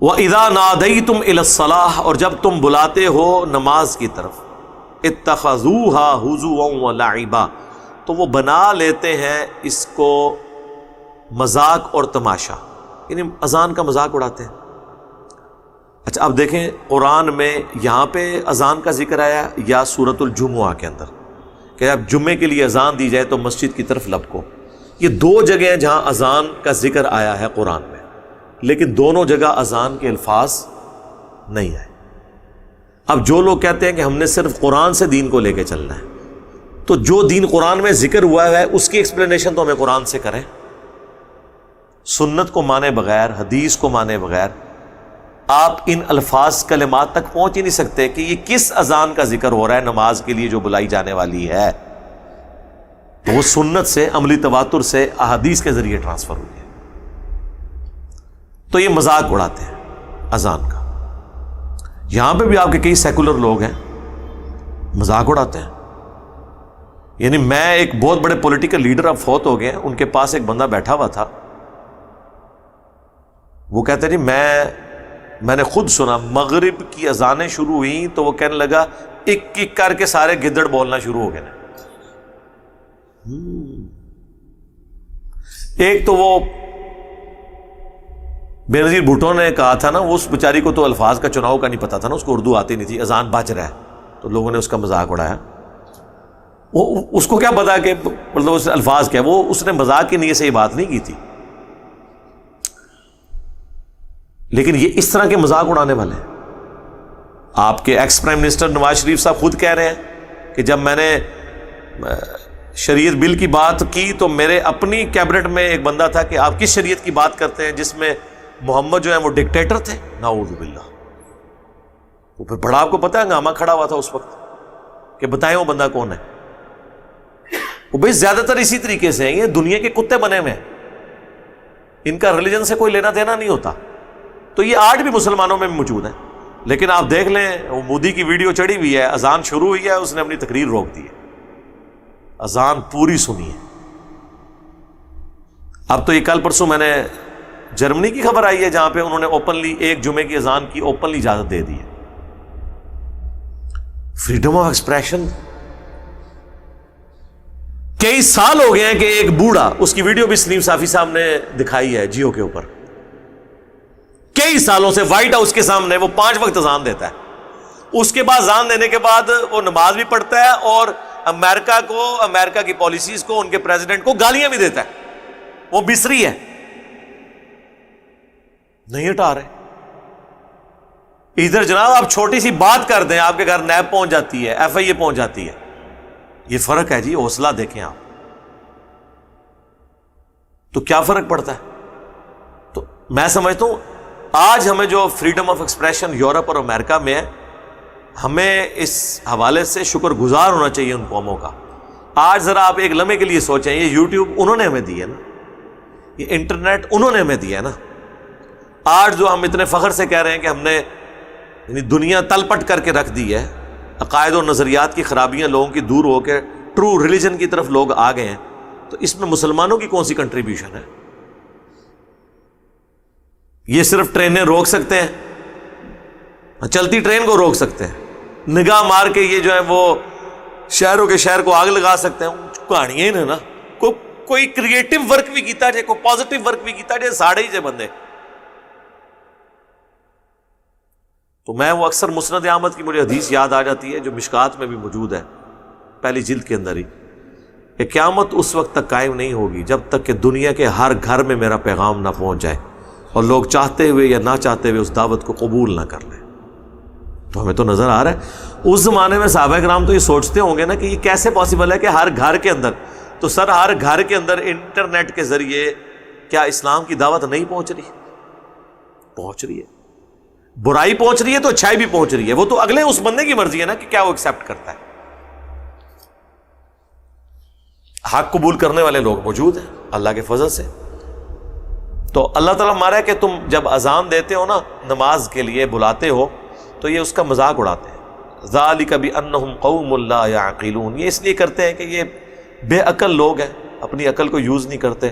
وَإِذَا نَادَيْتُمْ إِلَى الصَّلَاةِ، اور جب تم بلاتے ہو نماز کی طرف، اتَّخَذُوهَا هُزُوًا وَلَعِبًا، تو وہ بنا لیتے ہیں اس کو مذاق اور تماشا، یعنی اذان کا مذاق اڑاتے ہیں۔ اچھا اب دیکھیں قرآن میں یہاں پہ اذان کا ذکر آیا یا سورۃ الجمعہ کے اندر کہ اب جمعے کے لیے اذان دی جائے تو مسجد کی طرف لپکو، یہ دو جگہ ہیں جہاں اذان کا ذکر آیا ہے قرآن میں، لیکن دونوں جگہ اذان کے الفاظ نہیں آئے۔ اب جو لوگ کہتے ہیں کہ ہم نے صرف قرآن سے دین کو لے کے چلنا ہے، تو جو دین قرآن میں ذکر ہوا ہے اس کی ایکسپلینیشن تو ہمیں قرآن سے کریں، سنت کو مانے بغیر، حدیث کو مانے بغیر آپ ان الفاظ کلمات تک پہنچ ہی نہیں سکتے کہ یہ کس اذان کا ذکر ہو رہا ہے نماز کے لیے جو بلائی جانے والی ہے۔ تو وہ سنت سے، عملی تواتر سے، احادیث کے ذریعے ٹرانسفر ہوئی ہے۔ تو یہ مذاق اڑاتے ہیں اذان کا۔ یہاں پہ بھی آپ کے کئی سیکولر لوگ ہیں مذاق اڑاتے ہیں۔ یعنی میں ایک بہت بڑے پولیٹیکل لیڈر اب فوت ہو گئے ہیں، ان کے پاس ایک بندہ بیٹھا ہوا تھا، وہ کہتے ہیں جی میں نے خود سنا مغرب کی اذانیں شروع ہوئیں تو وہ کہنے لگا ایک ایک کر کے سارے گدڑ بولنا شروع ہو گئے نا۔ ایک تو وہ بے نظیر بھٹو نے کہا تھا نا، وہ اس بیچاری کو تو الفاظ کا چناؤ کا نہیں پتا تھا نا، اس کو اردو آتی نہیں تھی، اذان بج رہا ہے تو لوگوں نے اس کا مذاق اڑایا۔ وہ اس کو کیا پتا کہ مطلب اس الفاظ کیا، وہ اس نے مذاق کی نیت سے یہ بات نہیں کی تھی۔ لیکن یہ اس طرح کے مذاق اڑانے والے ہیں۔ آپ کے ex prime minister Nawaz Sharif صاحب خود کہہ رہے ہیں کہ جب میں نے شریعت بل کی بات کی تو میرے اپنی کیبنٹ میں ایک بندہ تھا کہ آپ کس شریعت کی بات کرتے ہیں جس میں محمد جو ہے وہ ڈکٹیٹر تھے، نعوذ باللہ۔ وہ پھر بڑا آپ کو پتہ ہے ہنگامہ کھڑا ہوا تھا اس وقت کہ بتائیں وہ بندہ کون ہے۔ وہ بھائی زیادہ تر اسی طریقے سے ہیں، یہ دنیا کے کتے بنے ہوئے ہیں، ان کا ریلیجن سے کوئی لینا دینا نہیں ہوتا۔ تو یہ آج بھی مسلمانوں میں بھی موجود ہیں۔ لیکن آپ دیکھ لیں وہ مودی کی ویڈیو چڑھی ہوئی ہے، اذان شروع ہوئی ہے، اس نے اپنی تقریر روک دی ہے، اذان پوری سنی ہے۔ اب تو یہ کل پرسوں میں نے جرمنی کی خبر آئی ہے جہاں پہ انہوں نے اوپنلی ایک جمعے کی اذان کی اوپنلی اجازت دے دی ہے۔ Freedom of expression. کئی سال ہو گئے ہیں کہ ایک بوڑھا، اس کی ویڈیو بھی سلیم صافی صاحب نے دکھائی ہے جیو کے اوپر، کئی سالوں سے وائٹ ہاؤس کے سامنے وہ 5 وقت اذان دیتا ہے، اس کے بعد اذان دینے کے بعد وہ نماز بھی پڑھتا ہے اور امریکہ کو، امریکہ کی پالیسیز کو، ان کے پریزیڈنٹ کو گالیاں بھی دیتا ہے۔ وہ مصری ہے، نہیں ہٹا رہے۔ ادھر جناب آپ چھوٹی سی بات کر دیں، آپ کے گھر نیب پہنچ جاتی ہے، ایف آئی اے پہنچ جاتی ہے۔ یہ فرق ہے جی، حوصلہ دیکھیں آپ، تو کیا فرق پڑتا ہے۔ تو میں سمجھتا ہوں آج ہمیں جو فریڈم آف ایکسپریشن یورپ اور امریکہ میں ہے، ہمیں اس حوالے سے شکر گزار ہونا چاہیے ان قوموں کا۔ آج ذرا آپ ایک لمحے کے لیے سوچیں، یہ یوٹیوب انہوں نے ہمیں دی ہے نا، یہ انٹرنیٹ انہوں نے ہمیں دیا ہے نا۔ آج جو ہم اتنے فخر سے کہہ رہے ہیں کہ ہم نے یعنی دنیا تل پٹ کر کے رکھ دی ہے، عقائد و نظریات کی خرابیاں لوگوں کی دور ہو کے ٹرو ریلیجن کی طرف لوگ آ گئے ہیں، تو اس میں مسلمانوں کی کون سی کنٹریبیوشن ہے؟ یہ صرف ٹرینیں روک سکتے ہیں، چلتی ٹرین کو روک سکتے ہیں، نگاہ مار کے یہ جو ہے وہ شہروں کے شہر کو آگ لگا سکتے ہیں۔ کہانیاں ہی نا، کوئی کریٹو ورک بھی کیتا جائے، کوئی پازیٹیو ورک بھی کیتا جائے، ساڑھے ہی جے بندے۔ تو میں وہ اکثر مسند احمد کی مجھے حدیث یاد آ جاتی ہے جو مشکات میں بھی موجود ہے، پہلی جلد کے اندر ہی، کہ قیامت اس وقت تک قائم نہیں ہوگی جب تک کہ دنیا کے ہر گھر میں میرا پیغام نہ پہنچ جائے اور لوگ چاہتے ہوئے یا نہ چاہتے ہوئے اس دعوت کو قبول نہ کر لیں۔ تو ہمیں تو نظر آ رہا ہے اس زمانے میں صحابہ کرام تو یہ سوچتے ہوں گے نا کہ یہ کیسے پاسبل ہے کہ ہر گھر کے اندر، تو سر ہر گھر کے اندر انٹرنیٹ کے ذریعے کیا اسلام کی دعوت نہیں پہنچ رہی؟ پہنچ رہی ہے۔ برائی پہنچ رہی ہے تو اچھائی بھی پہنچ رہی ہے، وہ تو اگلے اس بندے کی مرضی ہے نا کہ کیا وہ ایکسیپٹ کرتا ہے۔ حق قبول کرنے والے لوگ موجود ہیں اللہ کے فضل سے۔ تو اللہ تعالیٰ ہمارا ہے کہ تم جب اذان دیتے ہو نا، نماز کے لیے بلاتے ہو، تو یہ اس کا مذاق اڑاتے ہیں۔ ذالک بانہم قوم لا یعقلون، یہ اس لیے کرتے ہیں کہ یہ بے عقل لوگ ہیں، اپنی عقل کو یوز نہیں کرتے۔